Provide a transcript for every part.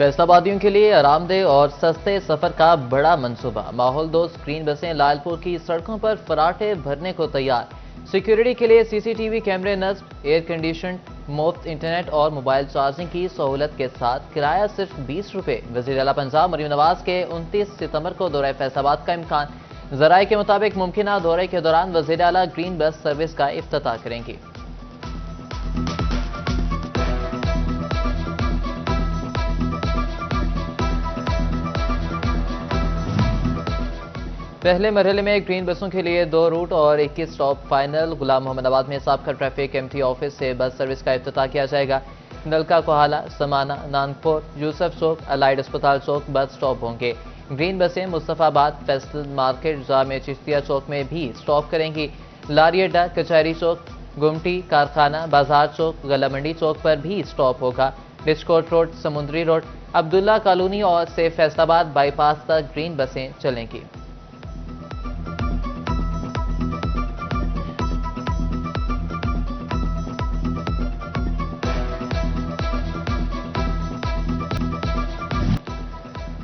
فیصل آبادیوں کے لیے آرام دہ اور سستے سفر کا بڑا منصوبہ۔ ماحول دوست گرین بسیں لال پور کی سڑکوں پر فراٹے بھرنے کو تیار۔ سیکیورٹی کے لیے CCTV کیمرے نصب، ایئر کنڈیشنڈ، مفت انٹرنیٹ اور موبائل چارجنگ کی سہولت کے ساتھ کرایہ صرف 20 روپے۔ وزیر اعلیٰ پنجاب مریم نواز کے 29 ستمبر کو دورہ فیصل آباد کا امکان۔ ذرائع کے مطابق ممکنہ دورے کے دوران وزیر اعلیٰ گرین بس سروس کا افتتاح کریں گی۔ پہلے مرحلے میں گرین بسوں کے لیے 2 روٹ اور 21 سٹاپ فائنل۔ غلام محمد آباد میں سابقہ ٹریفک MT آفس سے بس سروس کا افتتاح کیا جائے گا۔ نلکا کوہالہ، سمانہ، نانگپور، یوسف چوک، الائڈ اسپتال چوک بس سٹاپ ہوں گے۔ گرین بسیں مصطفیٰ آباد، فیصل مارکیٹ، جامع چشتیہ چوک میں بھی سٹاپ کریں گی۔ لاری اڈا، کچہری چوک، گمٹی، کارخانہ، بازار چوک، گلا منڈی چوک پر بھی سٹاپ ہوگا۔ ڈسکوٹ روڈ، سمندری روڈ، عبداللہ کالونی اور سے فیصل آباد بائی پاس تک گرین بسیں چلیں گی۔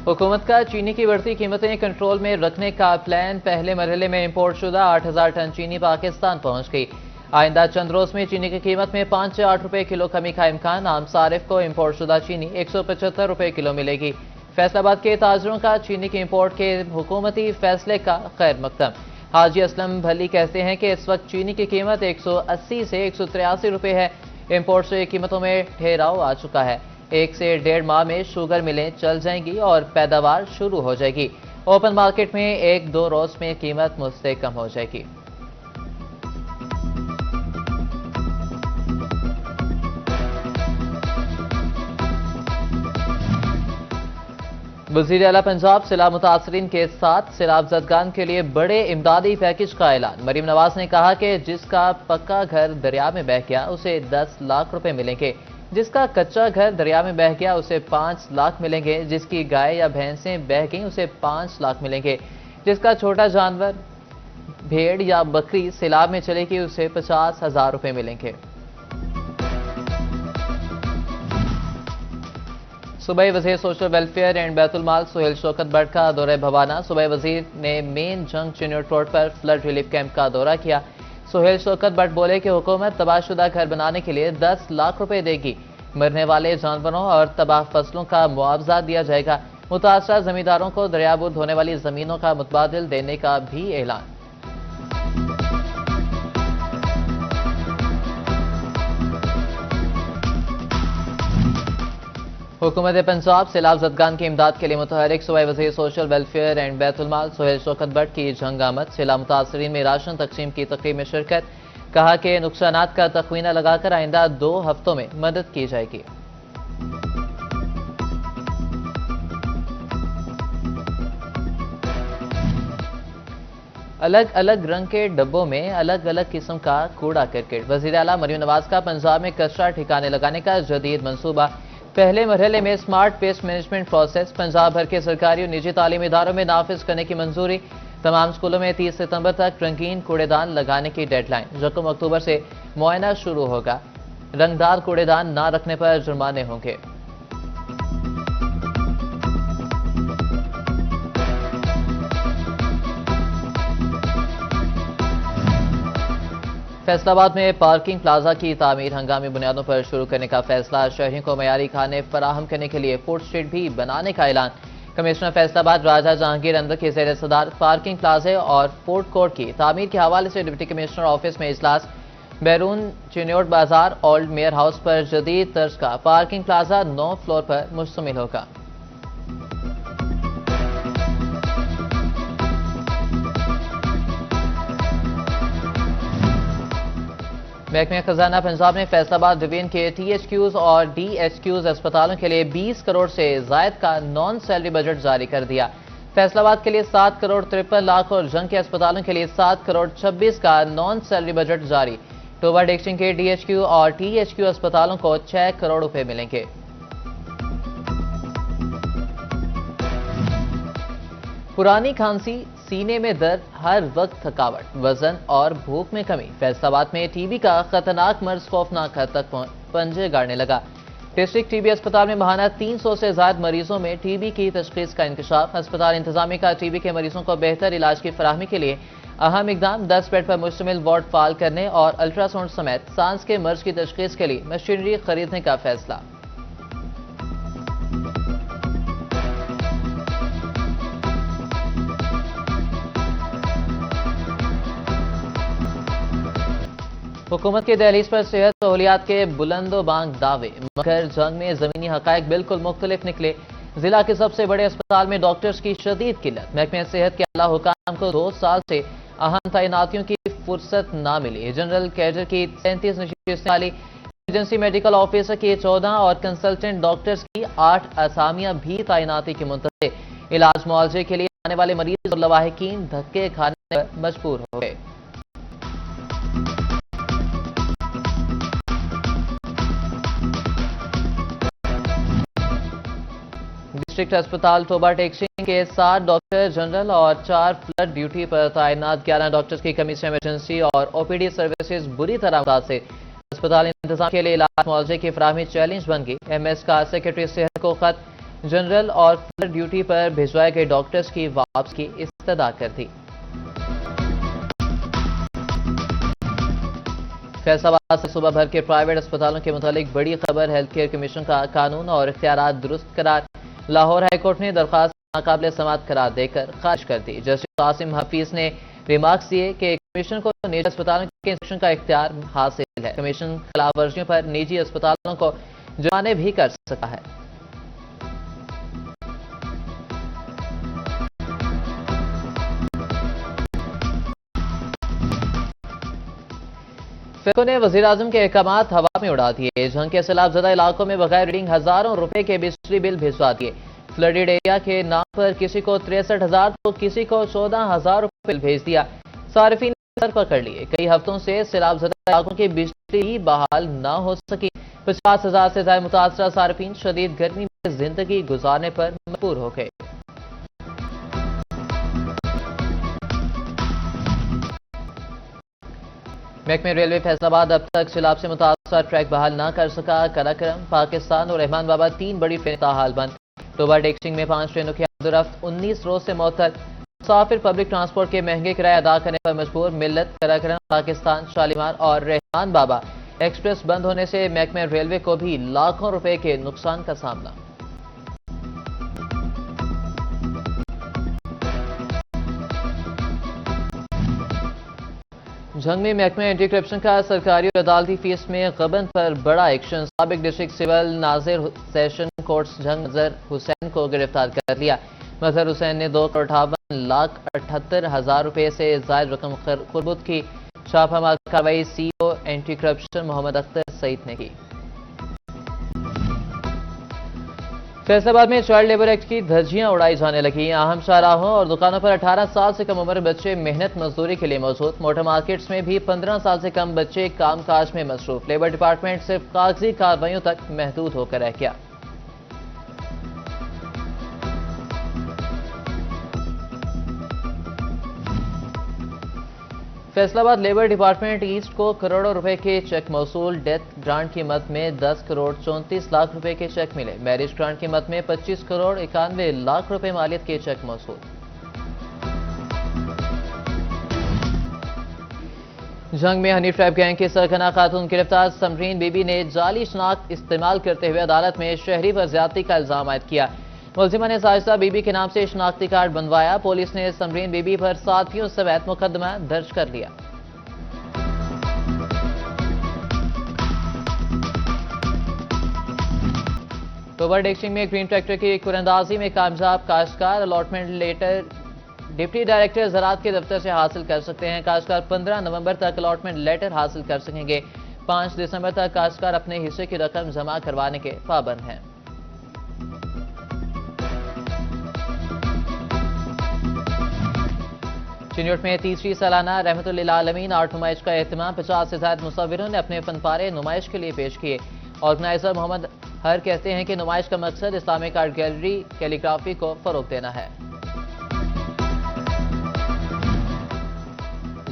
حکومت کا چینی کی بڑھتی قیمتیں کنٹرول میں رکھنے کا پلان۔ پہلے مرحلے میں امپورٹ شدہ 8,000 ٹن چینی پاکستان پہنچ گئی۔ آئندہ چند روز میں چینی کی قیمت میں 5 سے 8 روپے کلو کمی کا امکان۔ عام صارف کو امپورٹ شدہ چینی 175 روپے کلو ملے گی۔ فیصل آباد کے تاجروں کا چینی کی امپورٹ کے حکومتی فیصلے کا خیر مقدم۔ حاجی اسلم بھلی کہتے ہیں کہ اس وقت چینی کی قیمت 180 سے 183 روپے ہے۔ امپورٹ سے قیمتوں میں ٹھہراؤ آ چکا ہے۔ 1 سے 1.5 ماہ میں شوگر ملیں چل جائیں گی اور پیداوار شروع ہو جائے گی۔ اوپن مارکیٹ میں 1-2 روز میں قیمت مستحکم ہو جائے گی۔ وزیر اعلیٰ پنجاب سیلاب متاثرین کے ساتھ سیلاب زدگان کے لیے بڑے امدادی پیکج کا اعلان۔ مریم نواز نے کہا کہ جس کا پکا گھر دریا میں بہہ گیا اسے 10 لاکھ روپے ملیں گے، جس کا کچا گھر دریا میں بہہ گیا اسے 5 لاکھ ملیں گے، جس کی گائے یا بھینسیں بہہ گئیں اسے 5 لاکھ ملیں گے، جس کا چھوٹا جانور بھیڑ یا بکری سیلاب میں چلے گی اسے 50,000 روپے ملیں گے۔ صوبائی وزیر سوشل ویلفیئر اینڈ بیت المال سہیل شوکت بٹ کا دورہ بھوانہ۔ صوبائی وزیر نے مین جنگ چینیوٹ روڈ پر فلڈ ریلیف کیمپ کا دورہ کیا۔ سہیل شوکت بٹ بولے کہ حکومت تباہ شدہ گھر بنانے کے لیے 10 لاکھ روپے دے گی۔ مرنے والے جانوروں اور تباہ فصلوں کا معاوضہ دیا جائے گا۔ متاثرہ زمینداروں کو دریابرد ہونے والی زمینوں کا متبادل دینے کا بھی اعلان۔ حکومت پنجاب سیلاب زدگان کی امداد کے لیے متحرک۔ صوبائی وزیر سوشل ویلفیئر اینڈ بیت المال سہیل شوکت بٹ کی جنگ آمد۔ سیلاب متاثرین میں راشن تقسیم کی تقریب میں شرکت۔ کہا کہ نقصانات کا تخمینہ لگا کر آئندہ 2 ہفتوں میں مدد کی جائے گی۔ الگ الگ رنگ کے ڈبوں میں الگ الگ قسم کا کوڑا کرکٹ۔ وزیر اعلیٰ مریم نواز کا پنجاب میں کچرا ٹھکانے لگانے کا جدید منصوبہ۔ پہلے مرحلے میں smart waste management process Punjab بھر کے سرکاری اور نجی تعلیمی اداروں میں نافذ کرنے کی منظوری۔ تمام اسکولوں میں 30 ستمبر تک رنگین کوڑے دان لگانے کی ڈیڈ لائن۔ 1 اکتوبر سے معائنہ شروع ہوگا۔ رنگدار کوڑے دان نہ رکھنے پر جرمانے ہوں گے۔ فیصل آباد میں پارکنگ پلازا کی تعمیر ہنگامی بنیادوں پر شروع کرنے کا فیصلہ۔ شہریوں کو معیاری کھانے فراہم کرنے کے لیے فوڈ اسٹریٹ بھی بنانے کا اعلان۔ کمشنر فیصل آباد راجہ جہانگیر اندر کی زیر صدارت پارکنگ پلازے اور فوڈ کورٹ کی تعمیر کے حوالے سے ڈپٹی کمشنر آفس میں اجلاس۔ بیرون چینیوٹ بازار اولڈ میئر ہاؤس پر جدید طرز کا پارکنگ پلازا 9 فلور پر مشتمل ہوگا۔ محکمہ خزانہ پنجاب نے فیصل آباد ڈویژن کے THQs اور DHQs اسپتالوں کے لیے 20 کروڑ سے زائد کا نان سیلری بجٹ جاری کر دیا۔ فیصل آباد کے لیے 7 کروڑ 53 لاکھ اور جنگ کے اسپتالوں کے لیے 7 کروڑ 26 کا نان سیلری بجٹ جاری۔ ٹوبہ ڈکشن کے DHQ اور THQ اسپتالوں کو 6 کروڑ روپے ملیں گے۔ پرانی کھانسی، سینے میں درد، ہر وقت تھکاوٹ، وزن اور بھوک میں کمی۔ فیصل آباد میں TB کا خطرناک مرض خوفناک حد تک پنجے گاڑنے لگا۔ ڈسٹرکٹ ٹی بی اسپتال میں ماہانہ 300 سے زائد مریضوں میں ٹی بی کی تشخیص کا انکشاف۔ اسپتال انتظامیہ کا ٹی بی کے مریضوں کو بہتر علاج کی فراہمی کے لیے اہم اقدام، 10 بیڈ پر مشتمل وارڈ فعال کرنے اور الٹرا ساؤنڈ سمیت سانس کے مرض کی تشخیص کے لیے مشینری خریدنے کا فیصلہ۔ حکومت کے دہلیز پر صحت سہولیات کے بلند و بانگ دعوے، مگر جنگ میں زمینی حقائق بالکل مختلف نکلے۔ ضلع کے سب سے بڑے اسپتال میں ڈاکٹرز کی شدید قلت، محکمہ صحت کے اعلیٰ حکام کو 2 سال سے اہم تعیناتیوں کی فرصت نہ ملی۔ جنرل کیڈر کی 37 نشستیں والی ایمرجنسی میڈیکل آفیسر کی 14 اور کنسلٹنٹ ڈاکٹرز کی 8 اسامیاں بھی تعیناتی کے منتظر۔ علاج معالجے کے لیے آنے والے مریض اور لواحقین دھکے کھانے پر مجبور ہو گئے۔ ڈسٹرکٹ اسپتال توبہ ٹیکسنگ کے 7 ڈاکٹر جنرل اور 4 فلڈ ڈیوٹی پر تعینات، 11 ڈاکٹرز کی کمی سے ایمرجنسی اور او پی ڈی سروسز بری طرح متاثر۔ اسپتال انتظام کے لیے علاج معالجے کی فراہمی چیلنج بن گئی۔ ایم ایس کا سیکرٹری صحت کو خط جنرل اور فلڈ ڈیوٹی پر بھجوائے گئے ڈاکٹرز کی واپسی کی استدعا کر دی۔ فیصل آباد سے صوبہ بھر کے پرائیویٹ اسپتالوں کے متعلق بڑی خبر، ہیلتھ کیئر کمیشن کا قانون اور اختیارات درست قرار۔ لاہور ہائی کورٹ نے درخواست ناقابل سماعت قرار دے کر خارج کر دی۔ جسٹس قاسم حفیظ نے ریمارکس دیے کہ کمیشن کو نجی اسپتالوں کے انسپیکشن کا اختیار حاصل ہے۔ کمیشن خلاف ورزیوں پر نجی اسپتالوں کو جرمانے بھی کر سکتا ہے۔ فیکو نے وزیراعظم کے احکامات ہوا میں اڑا دیے۔ جنگ کے سیلاب زدہ علاقوں میں بغیر ریڈنگ ہزاروں روپے کے بجلی بل بھجوا دیے۔ فلڈڈ ایریا کے نام پر کسی کو 63,000 تو کسی کو 14,000 روپے بل بھیج دیا۔ صارفین نے سر پکڑ لیے۔ کئی ہفتوں سے سیلاب زدہ علاقوں کی بجلی بحال نہ ہو سکی۔ 50,000 سے زائد متاثرہ صارفین شدید گرمی میں زندگی گزارنے پر مجبور ہو گئے۔ محکمہ ریلوے فیصل آباد اب تک سیلاب سے متاثرہ ٹریک بحال نہ کر سکا۔ قراقرم، پاکستان اور رحمان بابا 3 بڑی ٹرینیں تاحال بند۔ توبہ ٹیکسنگ میں 5 ٹرینوں کی آمد و رفت 19 روز سے معطل۔ مسافر پبلک ٹرانسپورٹ کے مہنگے کرائے ادا کرنے پر مجبور۔ ملت، قراقرم، پاکستان، شالیمار اور رحمان بابا ایکسپریس بند ہونے سے محکمہ ریلوے کو بھی لاکھوں روپے کے نقصان کا سامنا۔ جنگ میں محکمہ اینٹی کرپشن کا سرکاری اور عدالتی فیس میں غبن پر بڑا ایکشن۔ سابق ڈسٹرکٹ سول ناظر سیشن کورٹس جنگ مظہر حسین کو گرفتار کر لیا۔ مظہر حسین نے 2,58,78,000 روپے سے زائد رقم قربت کی۔ چھاپہ مار کارروائی سی او اینٹی کرپشن محمد اختر سعید نے کی۔ فیصل آباد میں چائلڈ لیبر ایکٹ کی دھجیاں اڑائی جانے لگیں۔ اہم شاہراہوں اور دکانوں پر 18 سال سے کم عمر بچے محنت مزدوری کے لیے موجود۔ موٹر مارکیٹس میں بھی 15 سال سے کم بچے کام کاج میں مصروف۔ لیبر ڈپارٹمنٹ صرف کاغذی کارروائیوں تک محدود ہو کر رہ گیا۔ فیصل آباد لیبر ڈپارٹمنٹ ایسٹ کو کروڑوں روپے کے چیک موصول۔ ڈیتھ گرانٹ کی مد میں 10 کروڑ 34 لاکھ روپے کے چیک ملے۔ میرج گرانٹ کی مد میں 25 کروڑ 91 لاکھ روپے مالیت کے چیک موصول۔ جنگ میں ہنی ٹریپ گینگ کی سرگنا خاتون گرفتار۔ سمرین بی بی نے جعلی شناخت استعمال کرتے ہوئے عدالت میں شہری پر زیادتی کا الزام عائد کیا۔ ملزمہ نے ساجدہ بی بی کے نام سے شناختی کارڈ بنوایا۔ پولیس نے سمرین بی بی پر ساتھیوں سمیت مقدمہ درج کر لیا۔ توبہ ٹیکسنگ میں گرین ٹریکٹر کی کوراندازی میں کامیاب کاشتکار الاٹمنٹ لیٹر ڈپٹی ڈائریکٹر زراعت کے دفتر سے حاصل کر سکتے ہیں۔ کاشتکار 15 نومبر تک الاٹمنٹ لیٹر حاصل کر سکیں گے۔ 5 دسمبر تک کاشتکار اپنے حصے کی رقم جمع کروانے کے پابند ہیں۔ چنیوٹ میں تیسری سالانہ رحمت للعالمین آرٹ نمائش کا اہتمام۔ 50 سے زائد مصوروں نے اپنے فن پارے نمائش کے لیے پیش کیے۔ آرگنائزر محمد ہر کہتے ہیں کہ نمائش کا مقصد اسلامک آرٹ گیلری کیلیگرافی کو فروغ دینا ہے۔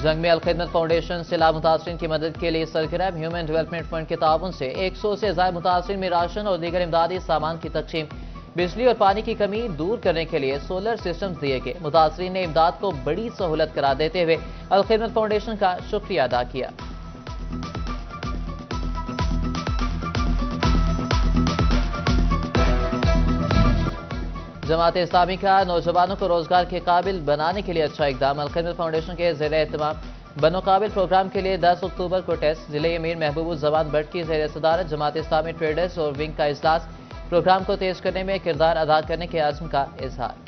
جنگ میں الخدمت فاؤنڈیشن سیلاب متاثرین کی مدد کے لیے سرگرم ہیومن ڈیولپمنٹ فنڈ کے تعاون سے 100 سے زائد متاثرین میں راشن اور دیگر امدادی سامان کی تقسیم بجلی اور پانی کی کمی دور کرنے کے لیے سولر سسٹمز دیے گئے متاثرین نے امداد کو بڑی سہولت قرار دیتے ہوئے الخدمت فاؤنڈیشن کا شکریہ ادا کیا جماعت اسلامی کا نوجوانوں کو روزگار کے قابل بنانے کے لیے اچھا اقدام الخدمت فاؤنڈیشن کے زیر اہتمام بنو قابل پروگرام کے لیے 10 اکتوبر کو ٹیسٹ ضلع امیر محبوب الزمان بٹ کی زیر صدارت جماعت اسلامی ٹریڈرز اور ونگ کا اجلاس پروگرام کو تیز کرنے میں کردار ادا کرنے کے عزم کا اظہار